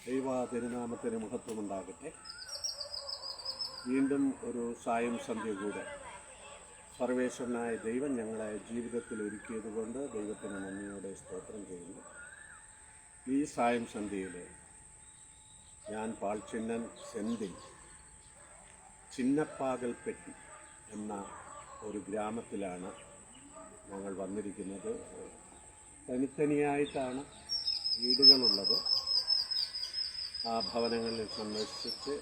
ദൈവ തിരുനാമത്തിന് മഹത്വമുണ്ടാകട്ടെ. വീണ്ടും ഒരു സായം സന്ധ്യ കൂടെ സർവേശ്വരനായ ദൈവം ഞങ്ങളെ ജീവിതത്തിൽ ഒരുക്കിയതുകൊണ്ട് ദൈവത്തിന് നന്ദിയോടെ സ്തോത്രം ചെയ്യുന്നു. ഈ സായം സന്ധ്യയിൽ ഞാൻ പാൽച്ചിന്നൻ സെന്തിൽ ചിന്നപ്പാകൽപ്പെട്ടി എന്ന ഒരു ഗ്രാമത്തിലാണ് ഞങ്ങൾ വന്നിരിക്കുന്നത്. തനിത്തനിയായിട്ടാണ് വീടുകളുള്ളത്. ആ ഭവനങ്ങളിൽ സന്ദർശിച്ച്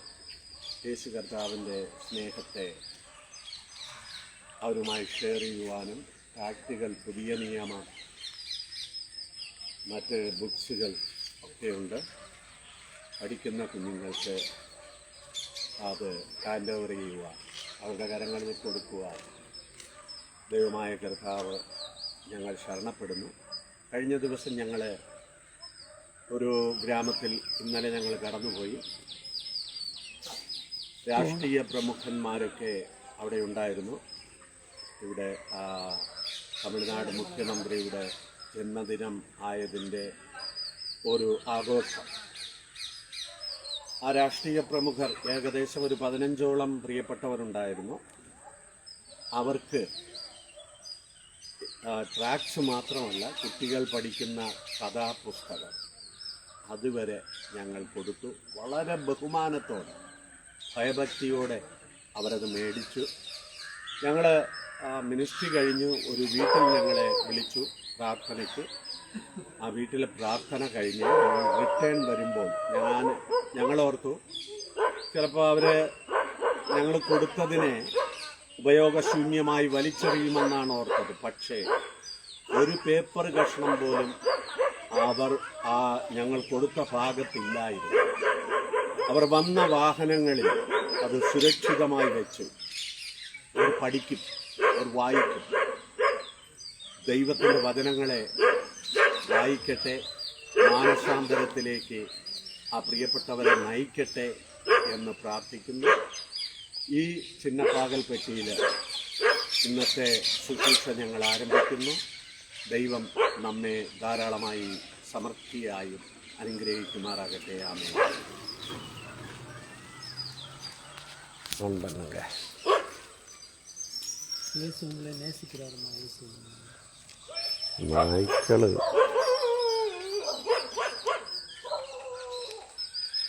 യേശു കർത്താവിൻ്റെ സ്നേഹത്തെ അവരുമായി ഷെയർ ചെയ്യുവാനും പ്രാക്ടിക്കൽ പുതിയ നിയമം മറ്റ് ബുക്സുകൾ ഒക്കെയുണ്ട്. പഠിക്കുന്ന കുഞ്ഞുങ്ങൾക്ക് അത് ഹാൻഡ് ഓവർ ചെയ്യുക, അവരുടെ കരങ്ങളിൽ കൊടുക്കുക. ദൈവമായ കർത്താവ് ഞങ്ങൾ ശരണപ്പെടുന്നു. കഴിഞ്ഞ ദിവസം ഞങ്ങൾ ഒരു ഗ്രാമത്തിൽ ഇന്നലെ ഞങ്ങൾ കടന്നുപോയി. രാഷ്ട്രീയ പ്രമുഖന്മാരൊക്കെ അവിടെ ഉണ്ടായിരുന്നു. ഇവിടെ തമിഴ്നാട് മുഖ്യമന്ത്രിയുടെ ജന്മദിനം ആയതിൻ്റെ ഒരു ആഘോഷം. ആ രാഷ്ട്രീയ പ്രമുഖർ ഏകദേശം ഒരു 15ഓളം പ്രിയപ്പെട്ടവരുണ്ടായിരുന്നു. അവർക്ക് ട്രാക്സ് മാത്രമല്ല, കുട്ടികൾ പഠിക്കുന്ന കഥാപുസ്തകം അതുവരെ ഞങ്ങൾ കൊടുത്തു. വളരെ ബഹുമാനത്തോടെ ഭയഭക്തിയോടെ അവരത് മേടിച്ചു. ഞങ്ങൾ മിനിസ്ട്രി കഴിഞ്ഞു ഒരു വീട്ടിൽ ഞങ്ങളെ വിളിച്ചു പ്രാർത്ഥനയ്ക്ക്. ആ വീട്ടിലെ പ്രാർത്ഥന കഴിഞ്ഞ് റിട്ടേൺ വരുമ്പോൾ ഞങ്ങളോർത്തു ചിലപ്പോൾ ഞങ്ങൾ കൊടുത്തതിനെ ഉപയോഗശൂന്യമായി വലിച്ചെറിയുമെന്നാണ് ഓർത്തത്. പക്ഷേ ഒരു പേപ്പർ കഷ്ണം പോലും അവർ ഞങ്ങൾ കൊടുത്ത ഭാഗത്തില്ലായിരുന്നു. അവർ വന്ന വാഹനങ്ങളിൽ അത് സുരക്ഷിതമായി വെച്ചു. അവർ പഠിക്കും, അവർ വായിക്കും. ദൈവത്തിൻ്റെ വചനങ്ങളെ വായിക്കട്ടെ, മാനസാന്തരത്തിലേക്ക് ആ പ്രിയപ്പെട്ടവരെ നയിക്കട്ടെ എന്ന് പ്രാർത്ഥിക്കുന്നു. ഈ ചിന്നപ്പാകൽപ്പെട്ടിയിൽ ഇന്നത്തെ ശുശ്രൂഷ ഞങ്ങൾ ആരംഭിക്കുന്നു. ദൈവം നമ്മെ ധാരാളമായി സമൃദ്ധിയായും അനുഗ്രഹിക്കുമാറാകട്ടെ. ആമേൻ.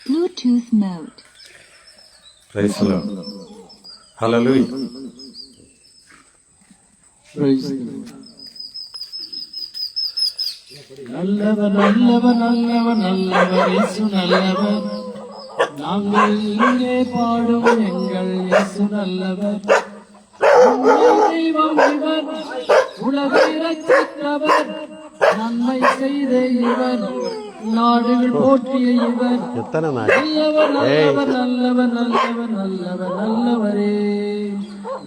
Bluetooth mode. Praise the Lord. Hallelujah. Praise the Lord. நல்லவர் நல்லவர் நல்லவர் நல்லவர் இயேசு நல்லவர். நாங்கள் இங்கே பாடும் எங்கள் இயேசு நல்லவர். தெய்வம் இவர், உலகை ரட்சித்தவர், நன்மை செய்த இவர், நாடுகள் போற்றிய இவர். நல்லவர் நல்லவர் நல்லவர் நல்லவர் நல்லவர் நல்லவரே.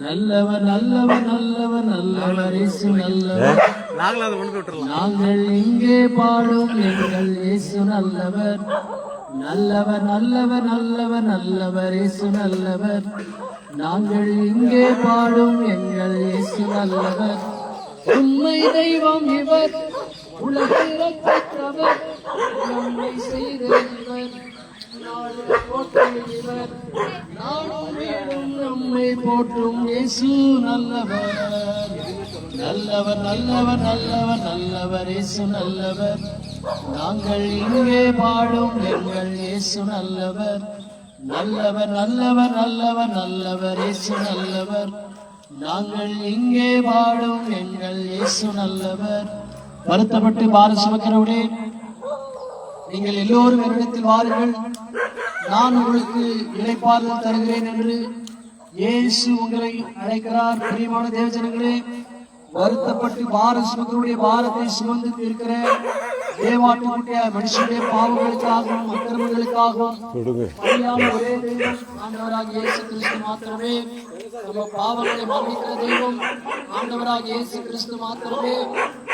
நல்லவர் நல்லவர் நல்லவர் நல்லவர் இயேசு நல்லவர். நாங்கள் இங்கே பாடும் எங்கள் இயேசு நல்லவர். நல்லவர் நல்லவர் நல்லவர் நல்லவர் இயேசு நல்லவர். நாங்கள் இங்கே பாடும் எங்கள் இயேசு நல்லவர். உண்மை தெய்வம் இவர், உலகை ரட்சித்தவர், நன்மை செய்த இவர், நாடு போற்றும் இவர், நாடும் வீடும் நம்மை போற்றும் இயேசு நல்லவர். நல்லவர் நல்லவர் நல்லவர் நல்லவர் இயேசு நல்லவர். நாங்கள் இங்கே பாடும் எங்கள் இயேசு நல்லவர். நல்லவர் நல்லவர் நல்லவர் நல்லவர் இயேசு நல்லவர். நாங்கள் இங்கே பாடும் எங்கள் இயேசு நல்லவர். வருத்தப்பட்டு பார சுமக்கிறவனே, நீங்கள் எல்லோரும் என்னிடத்தில் வாருங்கள், நான் உங்களுக்கு இளைப்பாறுதல் தருகிறேன் என்று இயேசு உங்களை அழைக்கிறார். பிரியமான தேவஜனங்களே, வருத்தப்பட்டு பார சுமக்கிறவருடைய பாரத்தை சுமந்து இருக்கிற தேவாட்டுடைய மனுஷனுடைய பாவங்களுக்காகவும் அக்கிரமங்களுக்காகவும் ஒரே தெய்வம் ஆண்டவராகிய இயேசு கிறிஸ்து மாத்திரமே. நம்ம பாவங்களை மன்னிக்கிற தெய்வம் ஆண்டவராகிய இயேசு கிறிஸ்து மாத்திரமே.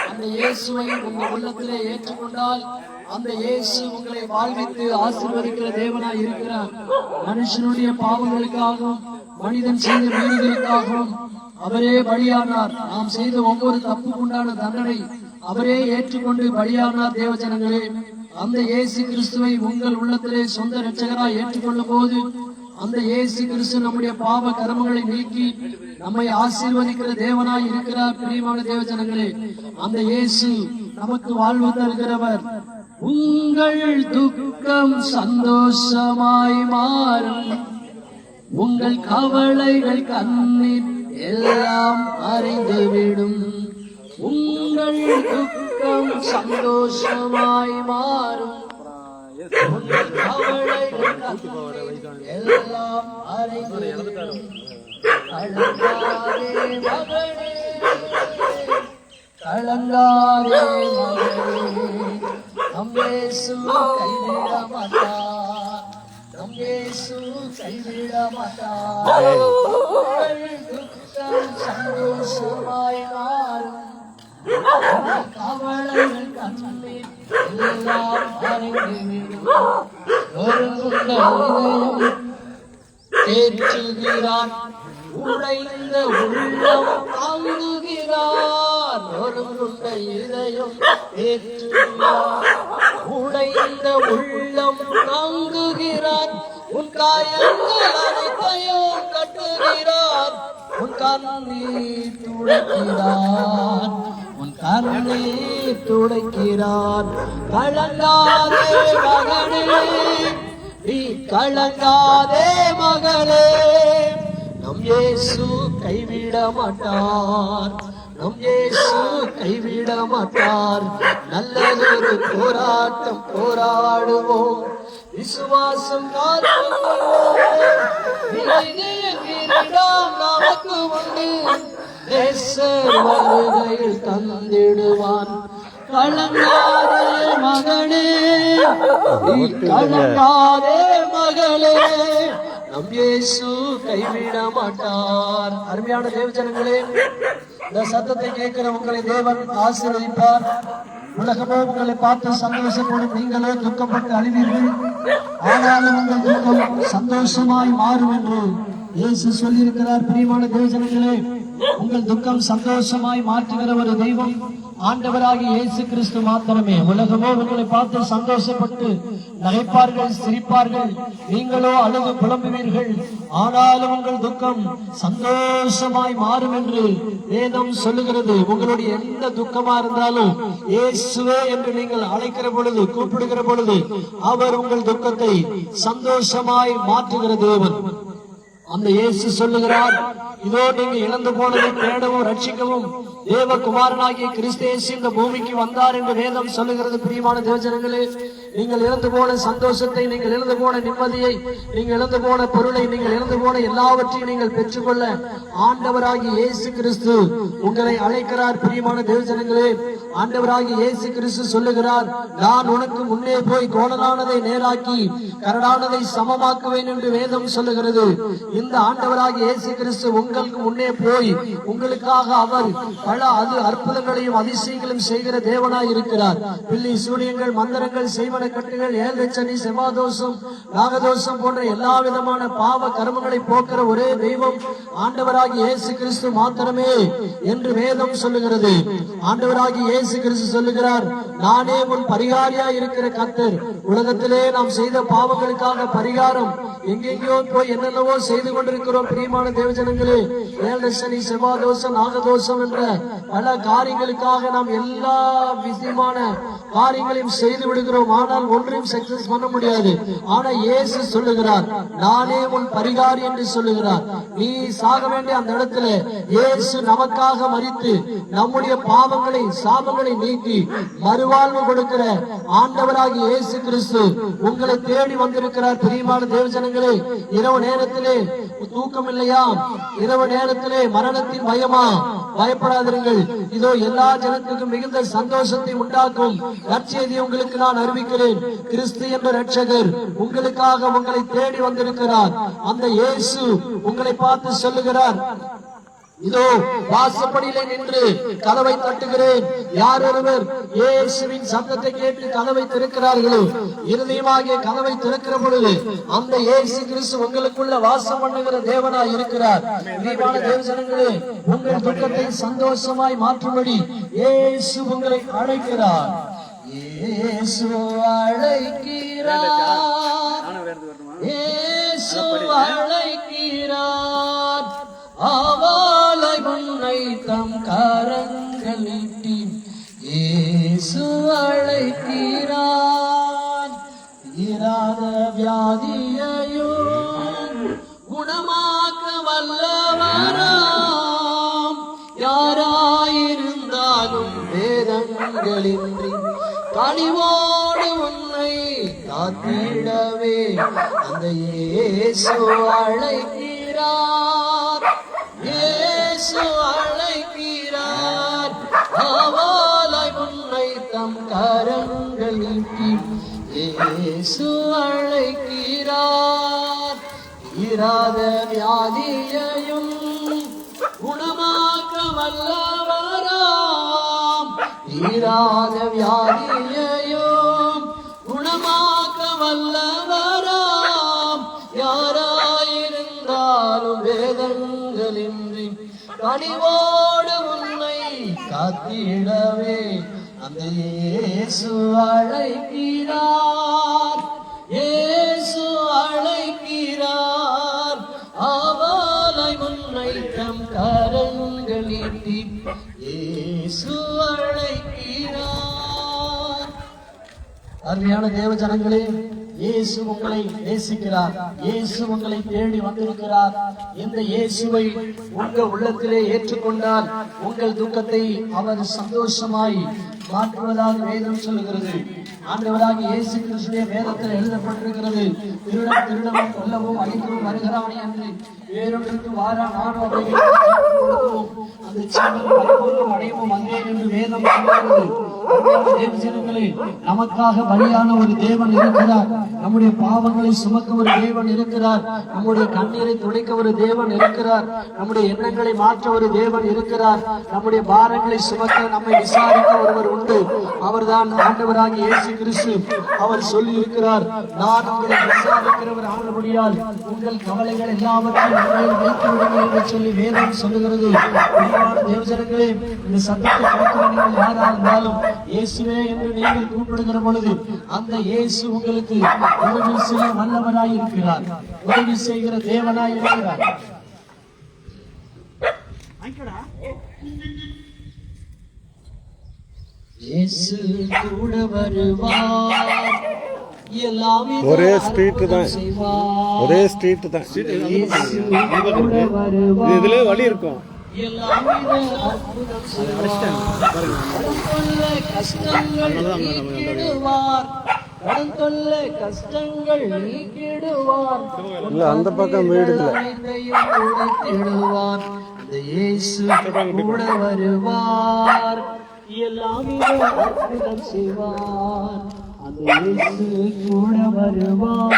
அந்த இயேசுவை உங்க உள்ளத்திலே ஏற்றுக்கொண்டால் அந்த இயேசு உங்களை வாழ்வித்து ஆசீர்வதிக்கிற தேவனாய் இருக்கிறார். மனுஷனுடைய பாவங்களுக்காகவும் மனிதன் செய்த மீறுதலுக்காகவும் அவரே பலியானார். நாம் செய்த ஒவ்வொரு தப்புக்குண்டான தண்டனை அவரே ஏற்றுக்கொண்டு பலியானார். தேவஜனங்களே, அந்த இயேசு கிறிஸ்துவை உங்கள் உள்ளத்திலே சொந்த இரட்சகராய் ஏற்றுக்கொள்ளும் போது அந்த இயேசு கிறிஸ்து நம்முடைய பாவ கர்மங்களை நீக்கி நம்மை ஆசீர்வதிக்கிற தேவனாய் இருக்கிறார். பிரியமான தேவஜனங்களே, அந்த இயேசு நமக்கு வாழ்வு தருகிறவர். உங்கள் துக்கம் சந்தோஷமாய் மாறும், உங்கள் கவலைகள் கண்ணீர் எல்லாம் அறிந்துவிடும். உங்கள் துக்கம் சந்தோஷமாய் மாறும், உங்கள் கவலைகள் கண்ணீர் எல்லாம் அறிந்துவிடும். கலங்காதே மகளே, கலங்காதே மகளே, நம் இயேசு கைவிட மாட்டார், நம் இயேசு கைவிட மாட்டார். உங்கள் துக்கம் சந்தோஷமாய் மாறும், கவலைகள் கண்ணீர் எல்லாம் அறிந்துவிடும். ஒருங்குண்ட இதயம் தேற்றுகிறார், உடைந்த உள்ளம் தாங்குகிறார். ஒருங்குண்ட இதயம் தேற்றுகிறார், உடைந்த உள்ளம் தாங்குகிறார். உன் காயங்கள் அனைத்தையும் கட்டுகிறார், உன் கண்ணீர் துடைக்கிறார், உன் கண்ணீர் துடைக்கிறார். கலங்காதே மகனே, நீ கலங்காதே மகளே, நம் இயேசு கைவிட மாட்டார், நம் இயேசு கைவிட மாட்டார். நல்லதொரு போராட்டம் போராடுவோம், விசுவாசம் காத்துவோம். நமக்கு உண்டு, நேசர் வருகையில் தந்திடுவான். கலங்காதே மகனே, கலங்காதே மகளே, நம் இயேசு கைவிட மாட்டார். அருமையான தேவஜனங்களே, இந்த சத்தத்தை கேட்கிற உங்களை தேவன் ஆசீர்வதிப்பார். உலகமோ உங்களை பார்த்து சந்தோஷப்படும், நீங்களே துக்கப்பட்டு அழிவீர்கள். ஆனாலும் உங்கள் துக்கம் சந்தோஷமாய் மாறும் என்று இயேசு சொல்லியிருக்கிறார். பிரியமான தேவஜனங்களே, உங்கள் துக்கம் சந்தோஷமாய் மாற்றுகிற ஒரு தெய்வம் ஆண்டவராகி இயேசு கிறிஸ்து மாத்திரமே. உலகமோ உங்களை பார்த்து சந்தோஷப்பட்டு நகைப்பார்கள், சிரிப்பார்கள், நீங்களோ அழுது புலம்புவீர்கள். ஆனாலும் உங்கள் துக்கம் சந்தோஷமாய் மாறும் என்று வேதம் சொல்லுகிறது. உங்களுடைய எந்த துக்கமா இருந்தாலும் இயேசுவே என்று நீங்கள் அழைக்கிற பொழுது, கூப்பிடுகிற பொழுது, அவர் உங்கள் துக்கத்தை சந்தோஷமாய் மாற்றுகிற தேவன். அந்த இயேசு சொல்லுகிறார், இதோ நீங்க இழந்து போனதை தேடவும் ரட்சிக்கவும் தேவகுமாரனாகிய கிறிஸ்து இயேசு இந்த பூமிக்கு வந்தார் என்று வேதம் சொல்லுகிறது. பிரியமான தேவஜனங்களே, நீங்கள் இழந்து போன சந்தோஷத்தை, நீங்கள் இழந்து போன நிம்மதியை, நீங்கள் இழந்து போன பொருளை, நீங்கள் இழந்து போன எல்லாவற்றையும் நீங்கள் பெற்றுக்கொள்ள ஆண்டவராகிய இயேசு கிறிஸ்து உங்களை அழைக்கிறார். பிரியமான தேவஜனங்களே, ஆண்டவராகிய இயேசு கிறிஸ்து சொல்லுகிறார், நான் உனக்கு முன்னே போய் கோணலானதை நேராக்கி கரடானதை சமமாக்குவேன் என்று வேதம் சொல்லுகிறது. இந்த ஆண்டவராகிய இயேசு கிறிஸ்து உங்களுக்கு முன்னே போய் உங்களுக்காக அவர் பல அற்புதங்களையும் அதிசயங்களையும் செய்கிற தேவனாய் இருக்கிறார். பில்லி சூனியங்கள், மந்திரங்கள், செய்வன கட்டுகள், ஏழச்சனி, செவ்வாதோஷம், நாகதோஷம் போன்ற எல்லா விதமான பாவ கர்மங்களை போக்குற ஒரே தெய்வம் ஆண்டவராகிய இயேசு கிறிஸ்து மாத்திரமே என்று வேதம் சொல்லுகிறது. ஆண்டவராகிய இயேசு கிறிஸ்து சொல்லுகிறார், நானே உன் பரிகாரியா இருக்கிற கர்த்தர். உலகத்திலே நாம் செய்த பாவங்களுக்காக பரிகாரம் எங்கெங்கோ போய் என்னென்னவோ செய்து கொண்டிருக்கிறோம். பிரியமான தேவஜனங்களே, ஏழச்சனி, செவ்வாதோஷம், நாகதோஷம் என்ற பல காரியங்களுக்காக நாம் எல்லா விதமான காரியங்களையும் செய்து விடுகிறோம். ஆனால் ஒன்றையும் சக்சஸ் பண்ண முடியாது. ஆனா இயேசு சொல்லுகிறார், நானே உன் பரிகாரி என்று சொல்லுகிறார். நீ சாக வேண்டிய அந்த இடத்துல இயேசு நமக்காக மரித்து நம்முடைய பாவங்களை, சாபங்களை நீக்கி மறுவாழ்வு கொடுக்கிற ஆண்டவராகிய இயேசு கிறிஸ்து உங்களை தேடி வந்திருக்கிறார். பிரியமான தேவஜனங்களே, இரவு நேரத்திலே தூக்கம் இல்லையா? இரவு நேரத்திலே மரணத்தின் பயமா? பயப்படாதீர்கள். இதோ எல்லா ஜனத்துக்கும் மிகுந்த சந்தோஷத்தை உண்டாக்கும் நற்செய்தி உங்களுக்கு நான் அறிவிக்கிறேன். கிறிஸ்து என்ற இரட்சகர் உங்களுக்காக உங்களை தேடி வந்திருக்கிறார். அந்த இயேசு உங்களை பார்த்து சொல்லுகிறார், இதோ வாசப்படியிலே நின்று கதவை தட்டுகிறேன். யார் ஒருவர் இயேசுவின் சத்தத்தை கேட்டு கதவை திறக்கிறார்களோ, இருதயமாகிய கதவை திறக்கிற பொழுது அந்த இயேசு கிறிஸ்து உங்களுக்குள்ள வாசம் பண்ணுகிற தேவனாய் இருக்கிறார். பிரியமான தேவஜனங்களே, உங்கள் துக்கத்தை சந்தோஷமாய் மாற்றும்படி இயேசு உங்களை அழைக்கிறார். இயேசு அழைக்கிறார், இயேசு அழைக்கிறார், அவளை முன்னை தம் கரங்கள் நீட்டி இயேசு அழைக்கிறார். தீராத வியாதியையும் குணமாக்க வல்லவராம், யாராயிருந்தாலும் வேதங்களின்றி கனிவோடு உன்னை காத்திடவே அந்த இயேசு அழைக்கிறார், இயேசு அழைக்கிறார், அவளாய் உன்னை தம் கரங்கள் நீட்டி இயேசு அழைக்கிறார். தீராத வியாதியையும் குணமாக்க வல்லவராம், தீராத வியாதியையும் குணமாக்க வல்லவராம், யாராயிருந்தாலும் வேதங்களின்றி கனிவோடு உன்னை காத்திடவே அந்த இயேசு அழைக்கிறார், இயேசு அழைக்கிறார், அவளை முன்னை தம் கரங்கள் நீட்டி இயேசு அழைக்கிறார். அருமையான தேவ ஜனங்களே, இயேசு உங்களை நேசிக்கிறார், இயேசு உங்களை தேடி வந்திருக்கிறார். இந்த இயேசுவை உங்க உள்ளத்திலே ஏற்றுக்கொண்டால் உங்கள் துக்கத்தை அவர் சந்தோஷமாய் மாற்றுவதாக வேதம் சொல்லுகிறது. ஆண்டவராக இயேசு கிறிஸ்துவின் வேதத்தில் எழுதப்பட்டிருக்கிறது, திருடன் திருடவும் கொல்லவும் அழிக்கவும் வருகிறானே என்று வேறொன்றுக்கு வாரா நானும் அந்த சின்னம் அடையவும் வந்தேன் என்று வேதம் சொல்லுகிறது. தேவஜனங்களே, நமக்காக பலியான ஒரு தேவன் இருக்கிறார், நம்முடைய பாவங்களை சுமக்க ஒரு தேவன் இருக்கிறார், நம்முடைய கண்ணீரை துடைக்க ஒரு தேவன் இருக்கிறார், நம்முடைய எண்ணங்களை மாற்ற ஒரு தேவன் இருக்கிறார், நம்முடைய பாரங்களை சுமக்க நம்மை விசாரிக்க ஒருவர் உண்டு. அவர்தான் ஆண்டவராக இயேசு கிறிஸ்து. அவர் சொல்லி இருக்கிறார், நான் உங்களை விசாரிக்கிறவர் ஆனபடியால் உங்கள் கவலைகள் எல்லாவற்றையும் வைத்து விடுங்கள் என்று சொல்லி வேதம் சொல்லுகிறது. தேவஜனங்களே, இந்த சத்தத்தை கேட்கிறவர்கள் யாரா இருந்தாலும் இயேசுவே என்று நீங்கள் கூப்பிடுகிற பொழுது அந்த இயேசு உங்களுக்கு உதவி செய்ய வல்லவராய் இருக்கிறார், உதவி செய்கிற தேவனாய் இருக்கிறார். இயேசு கூட வருவார், எல்லாமே ஒரே ஸ்ட்ரீட் தான், ஒரே ஸ்ட்ரீட் தான், இதுல வழி இருக்கும். கஷ்டங்கள் நீக்கிடுவார், அந்த பக்கம் வீடு இயேசு கூட வருவார், எல்லாமே அற்புதம் செய்வார். அந்த இயேசு கூட வருவார்,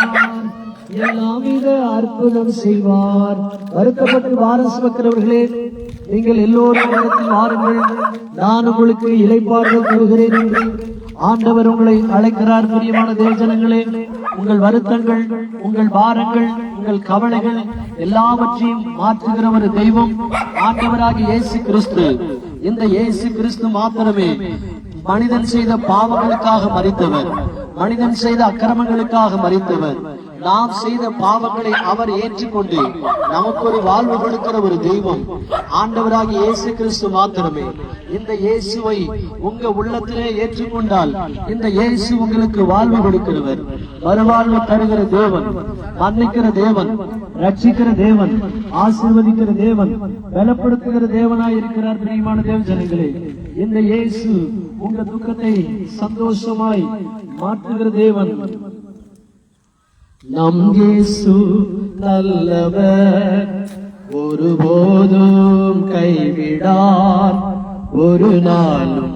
எல்லாவித அற்புதம் செய்வார். வருத்தப்பட்டு வாரம் சுமக்கிறவர்களே, நீங்கள் எல்லோரும் இடத்தில் வாருங்கள், நான் உங்களுக்கு இளைப்பாறுதல் தருகிறேன் என்று ஆண்டவர் உங்களை அழைக்கிறார். பிரியமான தேவஜனங்களே, உங்கள் வருத்தங்கள், உங்கள் பாரங்கள், உங்கள் கவலைகள் எல்லாவற்றையும் மாற்றுகிற ஒரு தெய்வம் ஆண்டவராகிய இயேசு கிறிஸ்து. இந்த இயேசு கிறிஸ்து மாத்திரமே மனிதன் செய்த பாவங்களுக்காக மரித்தவர், மனிதன் செய்த அக்கிரமங்களுக்காக மரித்தவர். நாம் செய்த பாவங்களை அவர் ஏற்றுக்கொண்டு நமக்கு ஒரு வாழ்வு கொடுக்கிற ஒரு தெய்வம் ஆண்டவராகிய இயேசு கிறிஸ்து மாத்திரமே. இந்த இயேசுவை உங்க உள்ளத்திலே ஏற்றுக்கொண்டால் இந்த இயேசு உங்களுக்கு வாழ்வு கொடுக்கிறவர், மறுவாழ்வு தருகிற தேவன், மன்னிக்கிற தேவன், ரட்சிக்கிற தேவன், ஆசீர்வதிக்கிற தேவன், பலப்படுத்துகிற தேவனாய் இருக்கிறார். பிரியமான தேவ ஜனங்களே, இந்த இயேசு உங்க துக்கத்தை சந்தோஷமாய் மாற்றுகிற தேவன். நம் இயேசு நல்லவர், ஒருபோதும் கைவிடார், ஒரு நாளும்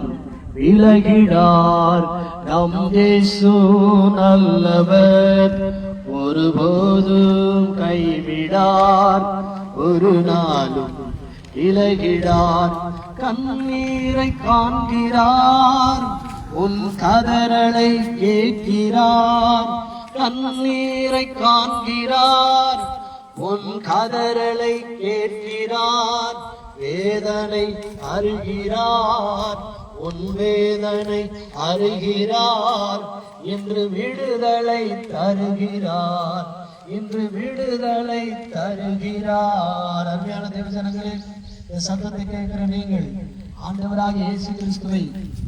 விலகிடார். நம் இயேசு நல்லவர், ஒருபோதும் கைவிடார், ஒரு நாளும் விலகிடார். கண்ணீரை காண்கிறார், உன் கதறலை கேட்கிறார். கண்ணீரை காண்கிறார், உன் கதறலை கேட்கிறார். வேதனை அறிகிறார், உன் வேதனை அறிகிறார், என்று விடுதலை தருகிறார், இன்று விடுதலை தருகிறார். அருமையான தேவஜனங்களே, இந்த சத்தத்தை கேட்கிற நீங்கள் ஆண்டவராக இயேசு கிறிஸ்துவை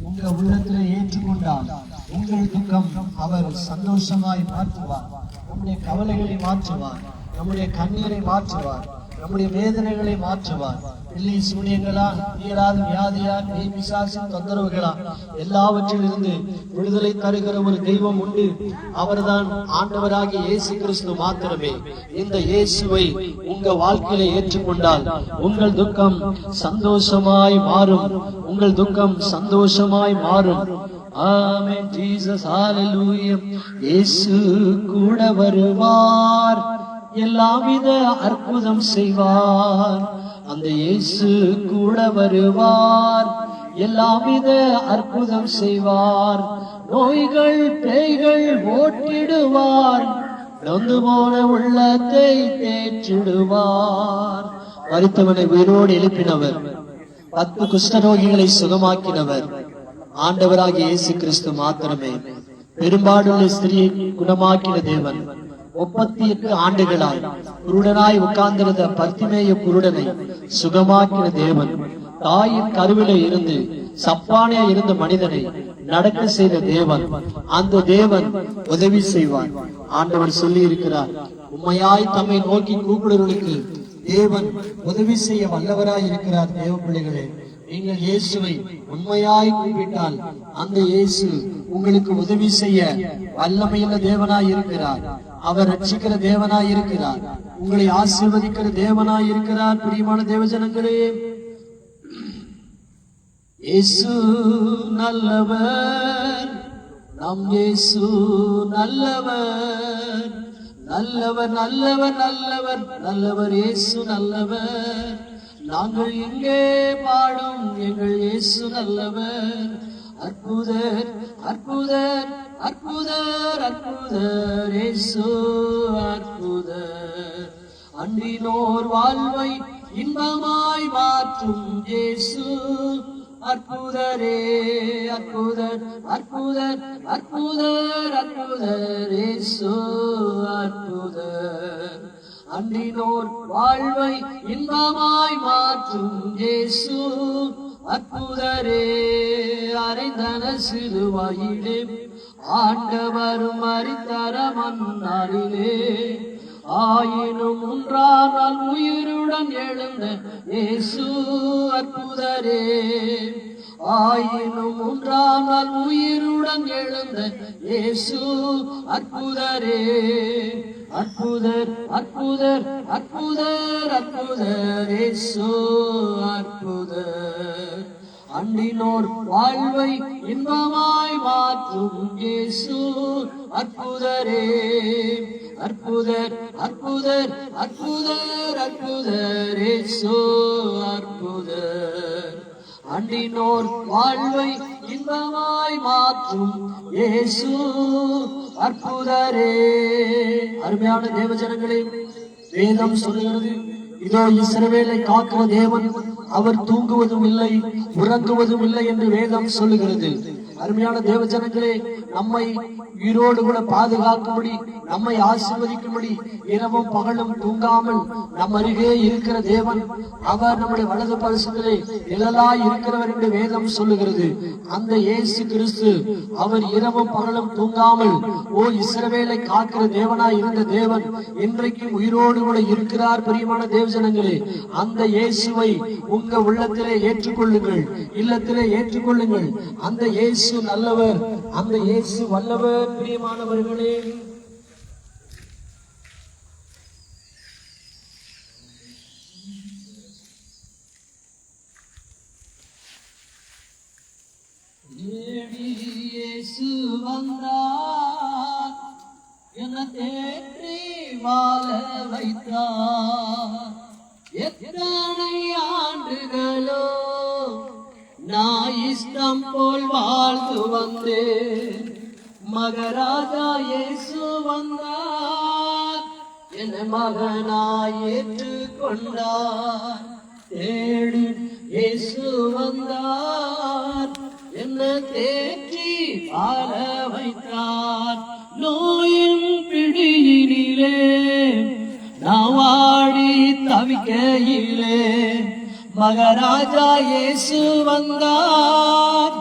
உங்க உள்ளத்தில் ஏற்றுக்கொண்டால் உங்கள் துக்கம் அவர் சந்தோஷமாய் மாற்றுவார். நம்முடைய கவலைகளை மாற்றுவார், நம்முடைய கண்ணீரை மாற்றுவார், நம்முடைய வேதனைகளை மாற்றுவார். பிள்ளை சூனியங்களா, இயலாத வியாதியா, பேய் பிசாசின் தொந்தரவுகளா, எல்லாவற்றிலிருந்து விடுதலை தருகிற ஒரு தெய்வம் உண்டு. அவர்தான் ஆண்டவராகிய இயேசு கிறிஸ்து மாத்திரமே. இந்த இயேசுவை உங்க வாழ்க்கையில ஏற்றுக்கொண்டால் உங்கள் துக்கம் சந்தோஷமாய் மாறும், உங்கள் துக்கம் சந்தோஷமாய் மாறும். ஆமென். ஜீசஸ், ஹalleluya. இயேசு கூட வருவார், எல்லாவித அற்புதம் செய்வார். அந்த இயேசு கூட வருவார், எல்லாவித அற்புதம் செய்வார். நோய்கள் பேய்கள் ஓட்டிடுவார், நொந்து போன உள்ளத்தை தேற்றிடுவார். மரித்தவனை உயிரோடு எழுப்பினவர், 10 குஷ்டரோகிகளை சுகமாக்கினவர் ஆண்டவராகிய இயேசு கிறிஸ்து மாத்திரமே. பெரும்பாடுள்ள ஸ்திரியை குணமாக்கின தேவன் 38 ஆண்டுகளாய் குருடனாய் உட்கார்ந்திருந்த பர்த்திமேய குருடனை சுகமாக்கின தேவன். தாயின் கருவில இருந்து சப்பானியா இருந்த மனிதனை நடக்க செய்த தேவன். அந்த தேவன் உதவி செய்வார். ஆண்டவர் சொல்லி இருக்கிறார், உண்மையாய் தம்மை நோக்கி கூப்பிடுவர்களுக்கு தேவன் உதவி செய்ய வல்லவராய் இருக்கிறார். தேவ பிள்ளைகளே, நீங்கள் இயேசுவை உண்மையாய் கூப்பிட்டால் அந்த இயேசு உங்களுக்கு உதவி செய்ய வல்லமையுள்ள தேவனாய் இருக்கிறார். அவர் ரட்சிக்கிற தேவனாய் இருக்கிறார், உங்களை ஆசீர்வதிக்கிற தேவனாய் இருக்கிறார். பிரியமான தேவஜனங்களே, இயேசு நல்லவர், நம் இயேசு நல்லவர், நல்லவர் நல்லவர் நல்லவர் நல்லவர், இயேசு நல்லவர். நாங்கள் இங்கே பாடும் எங்கள் இயேசு நல்லவர். அற்புதர் அற்புதர் அற்புதர் அற்புதர், இயேசு அற்புதர். அன்றினோர் வாழ்வை இன்பமாய் மாற்றும் இயேசு அற்புதரே. அற்புதர் அற்புதர் அற்புதர் அற்புதர், இயேசு அற்புதர். அன்றினோர் வாழ்வை இன்பமாய் மாற்றும் இயேசு அற்புதரே. அறைந்தன சிலுவையிலே ஆண்டவரும் மரித்தர மன்னாரிலே, ஆயினும் 3ஆம் நாள் உயிருடன் எழுந்த இயேசு அற்புதரே. ஆயினும் 3ஆம் நாள் உயிருடன் எழுந்த இயேசு அற்புதரே. அற்புதர் அற்புதர் அற்புதர் அற்புதர், இயேசு அற்புதர். அன்றினோர் வாழ்வை இன்பமாய் மாற்றும் இயேசு அற்புதரே. அற்புதர் அற்புதர் அற்புதர் அற்புதர், இயேசு அற்புதர். அன்றினோர் வாழ்வை இன்பமாய் மாற்றும் இயேசு அற்புதரே. அருமையான தேவஜனங்களே, வேதம் சொல்லுகிறது, இதோ இஸ்ரவேலை காக்கிற தேவன், அவர் தூங்குவதும் இல்லை உறங்குவதும் இல்லை என்று வேதம் சொல்லுகிறது. அருமையான தேவஜனங்களே, நம்மை உயிரோடு கூட பாதுகாக்கும்படி, நம்மை ஆசீர்வதிக்கும்படி, இரவும் பகலும் தூங்காமல் நம் அருகே இருக்கிற தேவன், அவர் நம்முடைய வலது பரிசத்திலே நிழலாய் இருக்கிறவர் என்று வேதம் சொல்லுகிறது. அந்த இயேசு கிறிஸ்து அவர் இரவும் பகலும் தூங்காமல் இஸ்ரவேலை காக்கிற தேவனாய் இருந்த தேவன் இன்றைக்கும் உயிரோடு கூட இருக்கிறார். பிரியமான தேவஜனங்களே, அந்த இயேசுவை உங்க உள்ளத்திலே ஏற்றுக்கொள்ளுங்கள், இல்லத்திலே ஏற்றுக்கொள்ளுங்கள். அந்த இயேசு நல்லவர், அந்த இயேசு வல்லவர். பிரியமானவர்களே, இயேசு வந்தார், என்னை தேற்றி வாழ வைத்தார். எத்தனை ஆண்டுகளோ நான் இஷ்டம் போல் வாழ்ந்து வந்தேன். மகராஜா இயேசு வந்தார், என்னை மகனாய் ஏற்றுக்கொண்டார். தேடி இயேசு வந்தார், என்ன தேற்றி வாழ வைத்தார். நோயின் பிடியினிலே நான் வாடி தவிக்கையிலே மகராஜா இயேசு வந்தார்.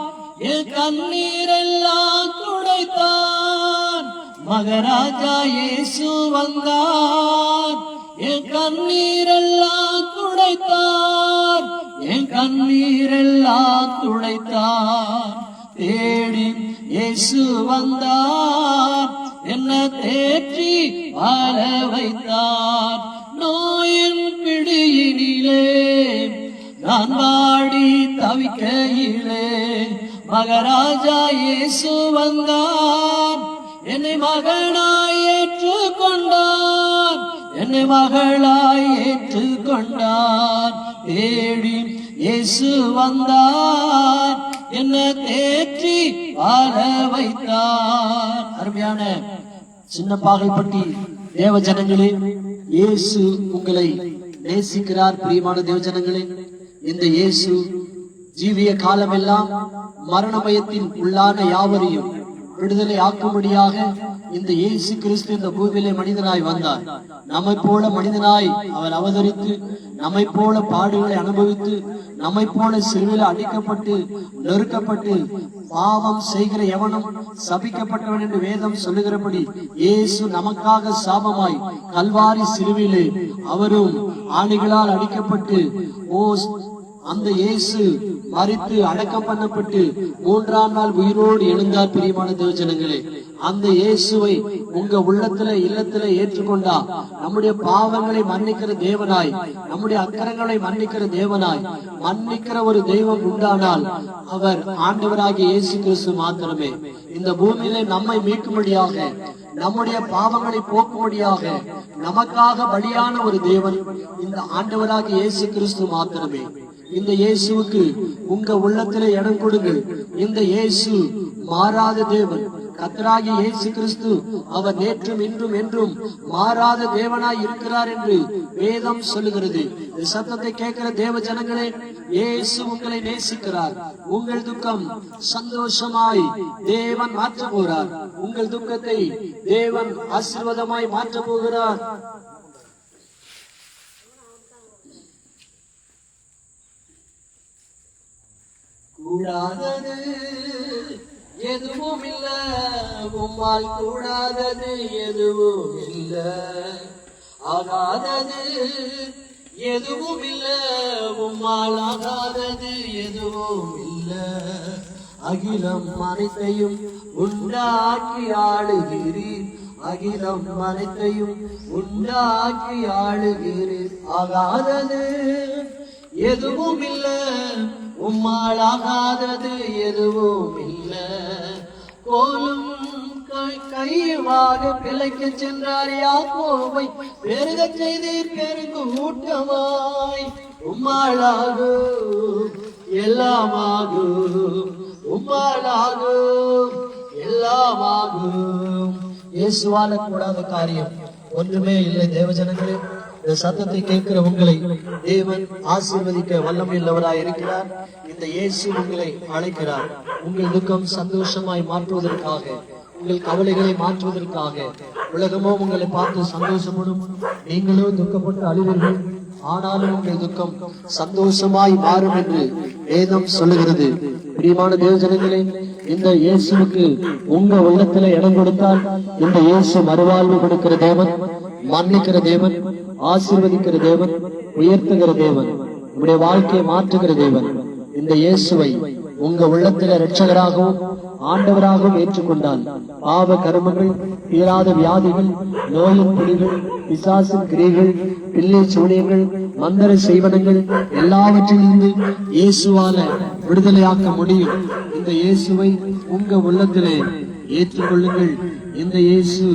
என் கண்ணீரெல்லாம் துடைத்தார். மகராஜா இயேசு வந்தார். என் கண்ணீரெல்லாம் துடைத்தார். என் கண்ணீரெல்லாம் துடைத்தார். தேடி இயேசு வந்தார். என்ன தேற்றி வாழ வைத்தார். நோயின் பிடியினிலே நான் வாடி தவிக்கையிலே மகராஜா இயேசு வந்தார். என்னை மகனாய் ஏற்றுக்கொண்டார். என்னை மகளாய் ஏற்றுக்கொண்டார். தேடி இயேசு வந்தார். என்ன தேற்றி வாழ வைத்தார். அருமையான சின்ன பாகல்பட்டி தேவ ஜனங்களே, இயேசு உங்களை நேசிக்கிறார். பிரியமான தேவ ஜனங்களே, இந்த இயேசு ஜீவிய காலமெல்லாம் மரணமயத்தில் உள்ளான யாவரையும் விடுதலை ஆக்கும்படியாக இந்த இயேசு கிறிஸ்து இந்த பூமியிலே மனிதனாய் வந்தார். நம்மை போல மனிதனாய் அவர் அவதரித்து நம்மை போல பாடுகளை அனுபவித்து நம்மை போல சிலுவையில் அடிக்கப்பட்டு நொறுக்கப்பட்டு பாவம் செய்கிற எவனும் சபிக்கப்பட்டவன் என்று வேதம் சொல்லுகிறபடி இயேசு நமக்காக சாபமாய் கல்வாரி சிலுவையிலே அவரும் ஆணிகளால் அடிக்கப்பட்டு அந்த இயேசு மரித்து அடக்கம் பண்ணப்பட்டு 3ஆம் நாள் உயிரோடு எழுந்தார். பிரியமான தேவஜனங்களே, அந்த இயேசுவை உங்க உள்ளத்துல இல்லத்துல ஏற்றுக்கொண்டா நம்முடைய பாவங்களை மன்னிக்கிற தேவனாய், நம்முடைய அக்கிரங்களை மன்னிக்கிற தேவனாய், மன்னிக்கிற ஒரு தெய்வம் உண்டானால் அவர் ஆண்டவராகிய இயேசு கிறிஸ்து மாத்திரமே. இந்த பூமியிலே நம்மை மீட்கும்படியாக, நம்முடைய பாவங்களை போக்கும்படியாக நமக்காக பலியான ஒரு தேவன் இந்த ஆண்டவராகிய இயேசு கிறிஸ்து மாத்திரமே. இந்த இயேசுவுக்கு உங்க உள்ளத்திலே இடம் கொடுங்கள். இந்த இயேசு மாறாத தேவன், கர்த்தராகிய இயேசு கிறிஸ்து அவர் நேற்றும் இன்றும் என்றும் மாறாத தேவனாய் இருக்கிறார் என்று வேதம் சொல்லுகிறது. சத்தத்தை கேட்கிற தேவ ஜனங்களே, இயேசு உங்களை நேசிக்கிறார். உங்கள் துக்கம் சந்தோஷமாய் தேவன் மாற்ற போகிறார். உங்கள் துக்கத்தை தேவன் ஆசீர்வாதமாய் மாற்ற போகிறார். கூடாதது எதுவும் இல்ல, உம்மால் கூடாதது எதுவும் இல்ல. ஆகாதது எதுவும் இல்ல, உம்மால் ஆகாதது எதுவும் இல்ல. அகிலம் அனைத்தையும் உண்டாக்கி ஆளுகிறீர். அகிலம் அனைத்தையும் உண்டாக்கி ஆளுகிறீர். ஆகாதது எதுவும் இல்ல, உம்மால் ஆகாதது எதுவும் இல்ல. கோலும் கையுமாக பிழைக்க சென்றார் யாக்கோபை பெருக செய்தீர் பெருகு ஊட்டமாய். உம்மாளாகும் எல்லாமாகும், உம்மாளாகும் எல்லாமாகும். இயேசுவால கூடாத காரியம் ஒன்றுமே இல்லை. தேவஜனங்களே, இந்த சத்தத்தை கேட்கிற உங்களை தேவன் ஆசீர்வதிக்க வல்லமையுள்ளவராய் இருக்கிறார். இந்த இயேசு உங்களை அழைக்கிறார். உங்கள் துக்கம் சந்தோஷமாய் மாற்றுவதற்காக, உங்கள் கவலைகளை மாற்றுவதற்காக. உலகமோ உங்களை பார்த்து சந்தோஷப்படும், நீங்களோ துக்கப்பட்டு அழுவீர்கள். ஆனாலும் உங்கள் துக்கம் சந்தோஷமாய் மாறும் என்று வேதம் சொல்லுகிறது. பிரியமான தேவஜனங்களே, இந்த இயேசுவுக்கு உங்க உள்ளத்துல இடம் கொடுத்தால், இந்த இயேசு மறுவாழ்வு கொடுக்கிற தேவன், மன்னிக்கிற தேவன், ஆசீர்வதிக்கிற தேவன், உயர்த்துகிற தேவன், நம்முடைய வாழ்க்கையை மாற்றுகிற தேவன். இந்த இயேசுவை உங்க உள்ளத்தில இரட்சகராகவும் ஆண்டவராகவும் ஏற்றுக்கொண்டால் பாவ கர்மங்கள், தீராத வியாதிகள், நோயின் பிடிகள், பிசாசின் கிரியைகள், பிள்ளை சூனியங்கள், மந்திர செய்வனங்கள் எல்லாவற்றிலிருந்து இயேசுவால விடுதலையாக்க முடியும். இந்த இயேசுவை உங்க உள்ளத்திலே ஏற்றுக்கொள்ளுங்கள். இந்த இயேசு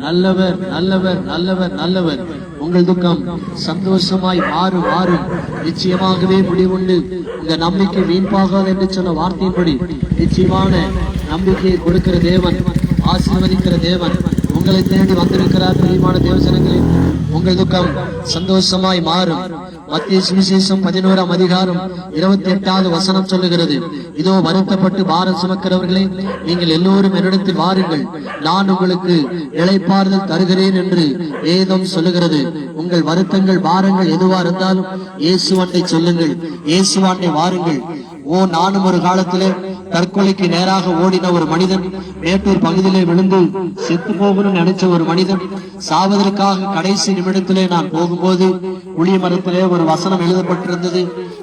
நல்லவர், நல்லவர், நல்லவர், நல்லவர். உங்கள் துக்கம் சந்தோஷமாய் மாறும், மாறும். நிச்சயமாகவே முடிவுண்டு. உங்க நம்பிக்கை வீண்பாகாது என்று சொன்ன வார்த்தையின்படி நிச்சயமான நம்பிக்கையை கொடுக்கிற தேவன், ஆசீர்வதிக்கிற தேவன் உங்களை தேடி வந்திருக்கிறார். பிரியமான தேவஜனங்களே, உங்கள் துக்கம் சந்தோஷமாய் மாறும். மத்திய சுவிசேஷம் 11ஆம் அதிகாரம் 28வது வசனம் சொல்லுகிறது, இதோ வருத்தப்பட்டு பாரம் சுமக்கிறவர்களே, நீங்கள் எல்லோரும் என்னிடத்தில் வாருங்கள், நான் உங்களுக்கு இளைப்பாறுதல் தருகிறேன் என்று வேதம் சொல்லுகிறது. உங்கள் வருத்தங்கள் பாரங்கள் எதுவா இருந்தாலும் இயேசுவாண்டை சொல்லுங்கள், இயேசுவாண்டை வாருங்கள். நானும் ஒரு காலத்திலே தற்கொலைக்கு நேராக ஓடின ஒரு மனிதன், மேட்டூர் பகுதியிலே விழுந்து செத்து போகணும்னு நினைச்ச ஒரு மனிதன், சாவதற்காக கடைசி நிமிடத்திலே நான் போகும்போது புளிய மரத்திலே ஒரு வசனம் எழுதப்பட்டிருந்தது.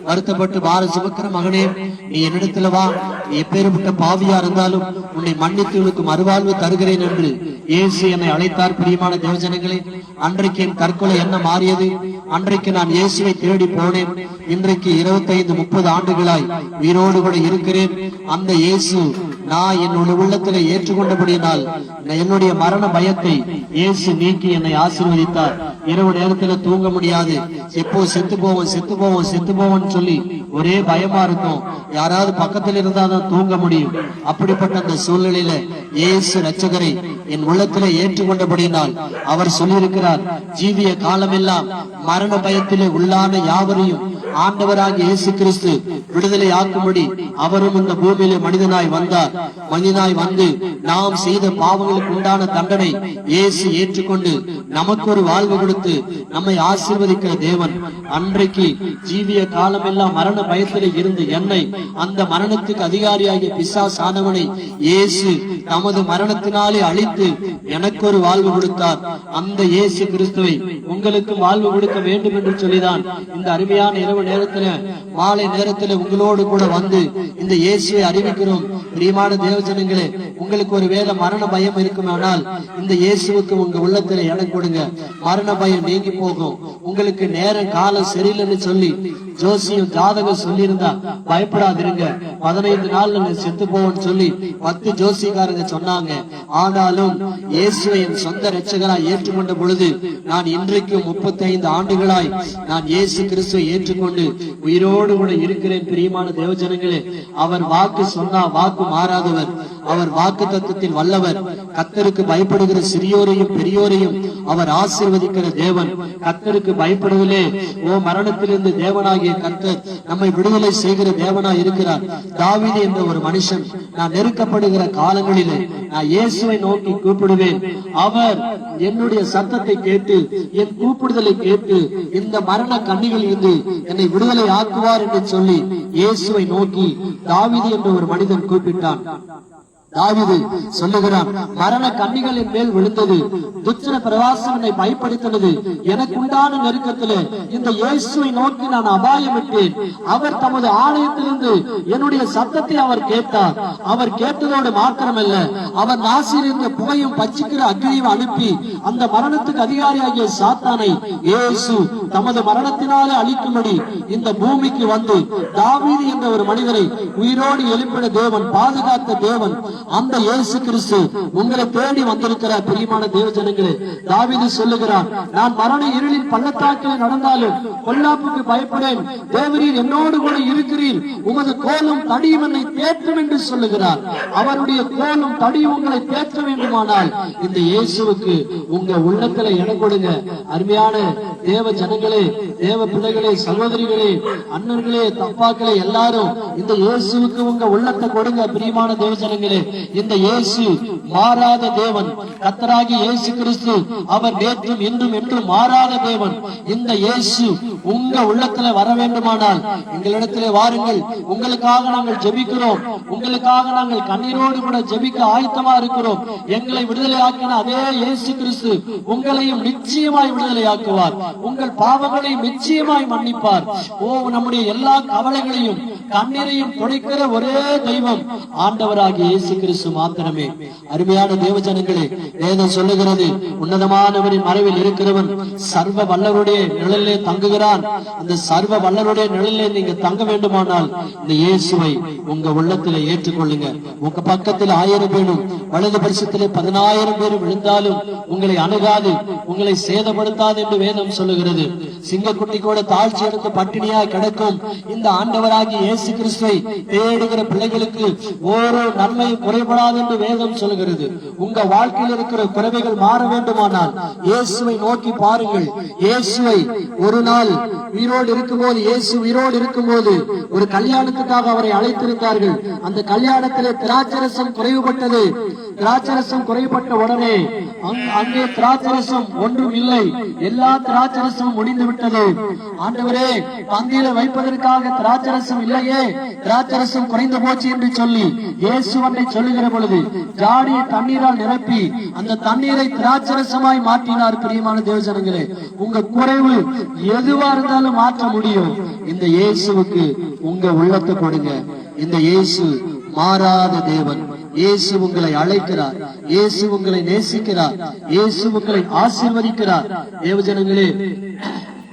வருத்தப்பட்டு பார சுமக்கிற மகனே, நீ என்னிடத்துல வா, நீ எப்பேற்பட்ட பாவியா இருந்தாலும் உன்னை மன்னித்து உனக்கு மறுவாழ்வு தருகிறேன் என்று இயேசு என்னை அழைத்தார். பிரியமான தேவஜனங்களே, அன்றைக்கு என் தற்கொலை என்ன மாறியது. அன்றைக்கு நான் இயேசுவை தேடி போனேன். இன்றைக்கு 25-30 ஆண்டுகளாய் உயிரோடு கூட இருக்கிறேன். அந்த இயேசு நான் என்னுடைய உள்ளத்திலே ஏற்றுக்கொண்டபடியினால் என்னுடைய மரண பயத்தை இயேசு நீக்கி என்னை ஆசீர்வதித்தார். இரவு நேரத்துல தூங்க முடியாது, எப்போ செத்து போவோம் செத்து போவோம் செத்து போவோம்னு சொல்லி ஒரே பயமா இருக்கும். யாராவது பக்கத்தில் இருந்தாதான் தூங்க முடியும். அப்படிப்பட்ட அந்த சூழ்நிலையில இயேசு ரட்சகரை என் உள்ளத்திலே ஏற்றுக்கொண்டபடியினால் அவர் சொல்லியிருக்கிறார், ஜீவிய காலமெல்லாம் மரண பயத்திலே உள்ளான யாவரையும் ஆண்டவராகிய இயேசு கிறிஸ்து விடுதலை ஆக்கும்படி அவரும் இந்த பூமியிலே மனிதனாய் வந்தார். மனிதனாய் வந்து நாம் செய்த பாவங்களுக்கு உண்டான தண்டனை இயேசு ஏற்றுக்கொண்டு நமக்கு ஒரு வாழ்வு கொடுத்து நம்மை ஆசீர்வதிக்கிற தேவன். அன்றைக்கு ஜீவிய காலமெல்லாம் மரண பயத்திலே இருந்து என்னை அந்த மரணத்துக்கு அதிகாரியாகிய பிசாசு ஆனவனை இயேசு நமது மரணத்தினாலே அழித்து எனக்கு ஒரு வாழ்வு கொடுத்தார். அந்த இயேசு கிறிஸ்துவை உங்களுக்கு வாழ்வு கொடுக்க வேண்டும் என்று சொல்லிதான் இந்த அருமையான இரவு நேரத்துல மாலை நேரத்துல உங்களோடு கூட வந்து இந்த இயேசுவை அறிவிக்கிறோம். பிரியமான தேவஜனங்களே, உங்களுக்கு ஒரு வேளை மரண பயம் இருக்குமானால் இந்த இயேசுவுக்கு உங்க உள்ளத்துல இடம் கொடுங்க, மரண பயம் நீங்கி போகும். உங்களுக்கு நேரம் காலம் சரியில்லைன்னு சொல்லி ஜோசியம் ஜாதகம் சொல்லி இருந்தா பயப்படாதிருங்க. 15 நாள்ல செத்து போவோன்னு சொல்லி 10 ஜோசியக்காரங்க சொன்னாங்க. ஆனாலும் இயேசுவை என் சொந்த இரட்சகராய் ஏற்றுக்கொண்ட பொழுது நான் இன்றைக்கு 35 ஆண்டுகளாய் நான் இயேசு கிறிஸ்துவை ஏற்றுக்கொண்டு உயிரோடு கூட இருக்கிறேன். பிரியமான தேவஜனங்களே, அவர் வாக்கு சொன்னா வாக்கு மாறாதவர், அவர் வாக்கு தத்துவத்தில் வல்லவர். கர்த்தருக்கு பயப்படுகிற சிறியோரையும் பெரியோரையும் அவர் ஆசீர்வதிக்கிற தேவன். கர்த்தருக்கு பயப்படுவதிலே மரணத்திலிருந்து தேவனாகிய கர்த்தர் நம்மை விடுதலை செய்கிற தேவனாய் இருக்கிறார். தாவீது என்ற ஒரு மனுஷன், நான் நெருக்கப்படுகிற காலங்களிலே நான் இயேசுவை நோக்கி கூப்பிடுவேன், அவர் என்னுடைய சத்தத்தை கேட்டு என் கூப்பிடுதலை கேட்டு இந்த மரண கண்ணிகளில் இருந்து என்னை விடுதலை ஆக்குவார் என்று சொல்லி இயேசுவை நோக்கி தாவீது என்ற ஒரு மனிதன் கூப்பிட்டான். தாவீது சொல்லுகிறான், மரண கண்ணிகள் என் மேல் விழுந்தது, துச்சன பிரவாசம் என்னை பயப்படுத்தினது, எனக்கு உண்டான நெருக்கத்திலே இந்த இயேசுவை நோக்கி நான் அபாயமிட்டேன். அவர் தமது ஆலயத்திலிருந்து என்னுடைய சத்தத்தை அவர் கேட்டார். அவர் கேட்டதோடு மாத்திரமல்ல, அவர் நாசிலிருந்து புகையும் பச்சிக்கிற அக்னியும் அனுப்பி அந்த மரணத்துக்கு அதிகாரியாகிய சாத்தானை இயேசு தமது மரணத்தினாலே அழிக்கும்படி இந்த பூமிக்கு வந்து தாவீது என்ற ஒரு மனிதரை உயிரோடு எழுப்பின தேவன், பாதுகாத்த தேவன். அந்த இயேசு கிறிஸ்து உங்களை தேடி வந்திருக்கிறார். பிரியமான தேவஜனங்களே, தாவீது சொல்லுகிறார், நான் மரண இருளின் பள்ளத்தாக்கில் நடந்தாலும் பொல்லாப்புக்கு பயப்படேன், தேவரீர் என்னோடு கூட இருக்கிறீர், உமது கோலும் தடியும் என்னை தேற்றும் என்று சொல்லுகிறார். அவருடைய கோலும் தடியும் உங்களை தேற்ற வேண்டுமானால் இந்த இயேசுவுக்கு உங்க உள்ளத்துல இடம் கொடுங்க. அருமையான தேவ ஜனங்களே, தேவ பிள்ளைகளே, சகோதரிகளே, அண்ணர்களே, தப்பாக்களே, எல்லாரும் இந்த இயேசுவுக்கு உங்க உள்ளத்தை கொடுங்க. பிரியமான தேவ ஜனங்களே, இந்த இயேசு மாறாத தேவன். கர்த்தராகிய இயேசு கிறிஸ்து அவர் நேற்றும் இன்றும் என்றும் மாறாத தேவன். இந்த இயேசு உங்க உள்ளத்துல வர வேண்டுமானால் எங்களிடத்திலே வாருங்கள். உங்களுக்காக நாங்கள் ஜெபிக்கிறோம், உங்களுக்காக நாங்கள் கண்ணீரோடு கூட ஜெபிக்க ஆயத்தமா இருக்கிறோம். எங்களை விடுதலை ஆக்கின அதே இயேசு கிறிஸ்து உங்களையும் நிச்சயமாய் விடுதலை ஆக்குவார். உங்கள் பாவங்களையும் நிச்சயமாய் மன்னிப்பார். நம்முடைய எல்லா கவலைகளையும் கண்ணீரையும் துடைக்கிற ஒரே தெய்வம் ஆண்டவராகிய இயேசு கிறிஸ்து மாத்திரமே. அருமையான தேவஜனங்களே, வேதம் சொல்லுகிறது, உன்னதமானவரின் மறைவில் இருக்கிறவன் சர்வ வல்லவருடைய நிழலிலே தங்குகிறான். அந்த சர்வ வல்லவருடைய நிழலிலே நீங்க தங்க வேண்டுமானால் இந்த இயேசுவை உங்க உள்ளத்திலே ஏற்றுக்கொள்ளுங்க. உங்க பக்கத்தில் 1000 பேரும் வலது பரிசத்திலே 10,000 பேர் விழுந்தாலும் உங்களை அணுகாது, உங்களை சேதப்படுத்தாது என்று வேதம் சொல்லுகிறது. சிங்கக்குட்டி கூட தாழ்ச்சி எடுத்து பட்டினியாய் கிடக்கும் இந்த ஆண்டவராகிய இயேசு கிறிஸ்துவை தேடுகிற பிள்ளைகளுக்கு ஒரு நன்மையும் குறைபடாது என்று வேதம் சொல்லுகிறது. உங்க வாழ்க்கையில் இருக்கிற குறைவைகள் மாற வேண்டுமானால் இயேசுவை நோக்கி பாருங்கள். இயேசுவை ஒரு நாள் உயிரோடு இருக்கும்போது, இயேசு உயிரோடு இருக்கும்போது ஒரு கல்யாணத்துக்காக அவரை அழைத்திருந்தார்கள். அந்த கல்யாணத்திலே திராட்சரசம் குறைவுபட்டது. திராட்சரசம் குறைவுபட்ட உடனே அங்கே திராட்சரசம் ஒன்றும் இல்லை, எல்லா திராட்சரசமும் முடிந்து விட்டது. ஆண்டவரே, பந்தியில வைப்பதற்காக திராட்சரசம் இல்லையே, திராட்சரசம் குறைந்து போச்சு என்று சொல்லி இயேசு அன்னை சொல்லுகிற பொழுது ஜாடியை தண்ணீரால் நிரப்பி அந்த தண்ணீரை திராட்சரசமாய் மாற்றினார். பிரியமான தேவஜனங்களே, உங்க குறைவு எதுவா இருந்தாலும் மாற்ற முடியும். இந்த இயேசுவுக்கு உங்க உள்ளத்தை கொடுங்க. இந்த இயேசு மாறாத தேவன். இயேசு உங்களை அழைக்கிறார், இயேசு உங்களை நேசிக்கிறார், இயேசு உங்களை ஆசீர்வதிக்கிறார். தேவஜனங்களே,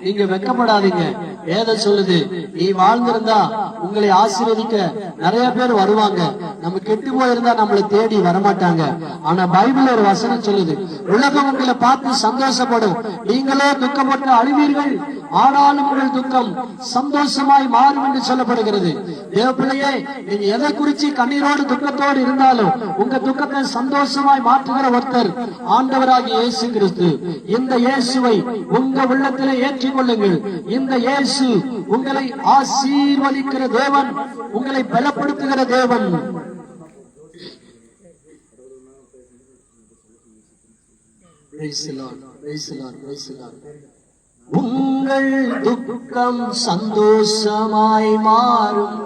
நீங்க வெட்கப்படாதீங்க. வேதம் சொல்லுது, நீ வாழ்ந்திருந்தா உங்களை ஆசீர்வதிக்க நிறைய பேர் வருவாங்க. நம்ம கெட்டு போயிருந்தா நம்மளை தேடி வரமாட்டாங்க. ஆனா பைபிள் ஒரு வசனம் சொல்லுது, உலகம் உங்களை பார்த்து சந்தோஷப்படும், நீங்களே துக்கப்பட்டு அழுவீர்கள், ஆனாலும் உங்கள் துக்கம் சந்தோஷமாய் மாறும் என்று சொல்லப்படுகிறது. தேவ பிள்ளையே, நீங்க எதை குறிச்சு கண்ணீரோடு துக்கத்தோடு இருந்தாலும் உங்க துக்கத்தை சந்தோஷமாய் மாற்றுகிற ஒருத்தர் ஆண்டவராகிய இயேசு கிறிஸ்து. இந்த இயேசுவை உங்க உள்ளத்திலே ஏற்றுக்கொள்ளுங்கள். இந்த இயேசு உங்களை ஆசீர்வதிக்கிற தேவன், உங்களை பலப்படுத்துகிற தேவன். உங்கள் துக்கம் சந்தோஷமாய் மாறும்,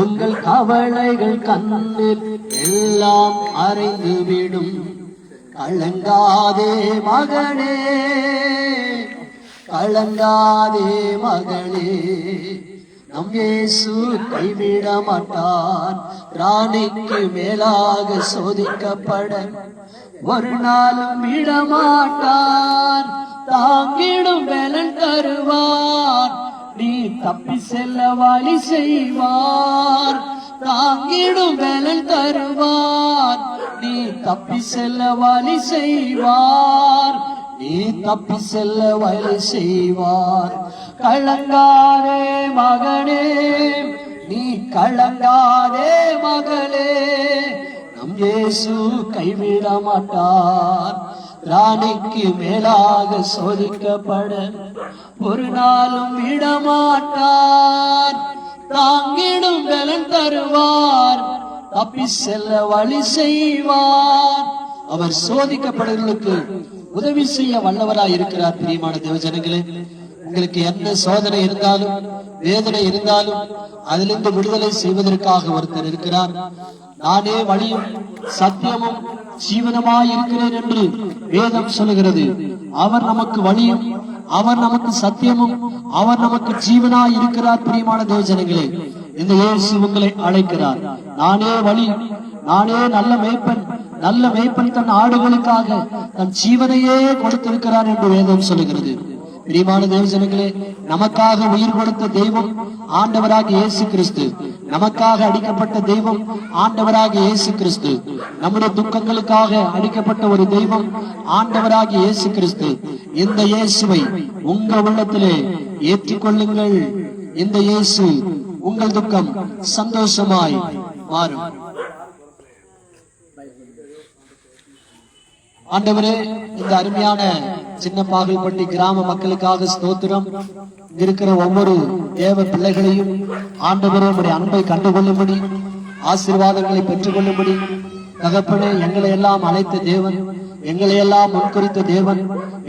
உங்கள் கவலைகள் கண்ணீர் எல்லாம் அறைந்துவிடும். கலங்காதே மகனே, கலங்காதே மகளே, நம் இயேசு கைவிட மாட்டார். ராணிக்கு மேலாக சோதிக்கப்பட ஒரு நாளும் விடமாட்டார். தாங்கிடும் பலன் தருவார், நீ தப்பி செல்ல வழி செய்வார். தாங்கிடும் பலன் தருவார், நீ தப்பி செல்ல வழி செய்வார். நீ தப்பி செல்ல வழி செய்வார். கலங்காதே மகனே, நீ கலங்காதே மகளே, நம் இயேசு கைவிட மாட்டார். ராணிக்கு மேலாக சோதிக்கப்பட ஒரு நாளும் விடமாட்டார். தாங்கிடும் பலன் தருவார், தப்பி செல்ல வழி செய்வார். அவர் சோதிக்கப்படுவதற்கு உதவி செய்ய வல்லவராய் இருக்கிறார். பிரியமான தேவஜனங்களே, உங்களுக்கு என்ன சோதனை இருந்தாலும் வேதனை இருந்தாலும் அதிலிருந்து விடுதலை செய்வதற்காக ஒருத்தர் இருக்கிறார். நானே வழியும் சத்தியமும் ஜீவனமாய் இருக்கிறேன் என்று வேதம் சொல்லுகிறது. அவர் நமக்கு வழியும், அவர் நமக்கு சத்தியமும், அவர் நமக்கு ஜீவனாய் இருக்கிறார். பிரியமான தேவஜனங்களே, இந்த இயேசு உங்களை அழைக்கிறார். நானே வழி, நானே நல்ல மேய்ப்பன், நல்ல மேய்ப்பன் தன் ஆடுகளுக்காக தன் ஜீவனையே கொடுத்திருக்கிறார் என்று வேதம் சொல்லுகிறது. பிரியமான தேவஜனங்களே, நமக்காக உயிர் கொடுத்த தெய்வம் ஆண்டவராகிய இயேசு கிறிஸ்து. நமக்காக அடிக்கப்பட்ட தெய்வம் ஆண்டவராகிய இயேசு கிறிஸ்து. நம்முடைய துக்கங்களுக்காக அடிக்கப்பட்ட ஒரு தெய்வம் ஆண்டவராகிய இயேசு கிறிஸ்து. இந்த இயேசுவை உங்க உள்ளத்திலே ஏற்றுக்கொள்ளுங்கள். இந்த இயேசு உங்கள் துக்கம் சந்தோஷமாய் மாறும். ஆண்டவரே, இந்த அருமையான சின்ன பாகல்பட்டி கிராம மக்களுக்காக ஸ்தோத்திரம். இருக்கிற ஒவ்வொரு தேவ பிள்ளைகளையும் ஆண்டவரே உம்முடைய அன்பை கண்டுகொள்ளும்படி, ஆசீர்வாதங்களை பெற்றுக் கொள்ளும்படி, தகப்பனே, எங்களை எல்லாம் அழைத்த தேவன், எங்களை எல்லாம் முன்குறித்த தேவன்,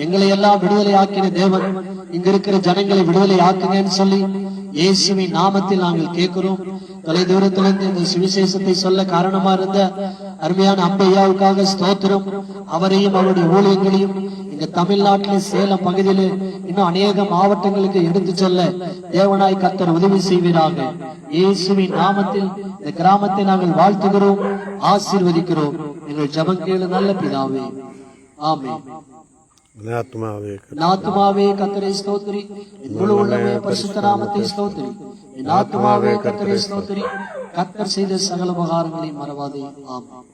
எங்களை எல்லாம் விடுதலை ஆக்கின தேவன், இங்க இருக்கிற ஜனங்களை விடுதலை ஆக்குங்கன்னு சொல்லி இயேசுவின் நாமத்தில் நாங்கள் கேட்கிறோம். தொலை தூரத்திலிருந்து இந்த சுவிசேஷத்தை சொல்ல காரணமா இருந்த அருமையான அம்பையாவுக்காக ஸ்தோத்திரம். அவரையும் அவருடைய ஊழியங்களையும் இங்க தமிழ்நாட்டிலே சேலம் பகுதியிலே இன்னும் அநேக மாவட்டங்களுக்கு எடுத்து செல்ல தேவனாய் கர்த்தர் உதவி செய்வீராக. இயேசுவின் நாமத்தில் இந்த கிராமத்தை நாங்கள் வாழ்த்துகிறோம், ஆசீர்வதிக்கிறோம். எங்கள் ஜெபம் கேளு நல்ல பிதாவே, ஆமென். ஆத்துமாவே கர்த்தரை ஸ்தோத்திரி, என் முழு உள்ளமே பரிசுத்த நாமத்தை ஸ்தோத்திரி. என் ஆத்துமாவே கர்த்தரை ஸ்தோத்திரி, கர்த்தர் செய்த சகல உபகாரங்களை மறவாதே. ஆமென்.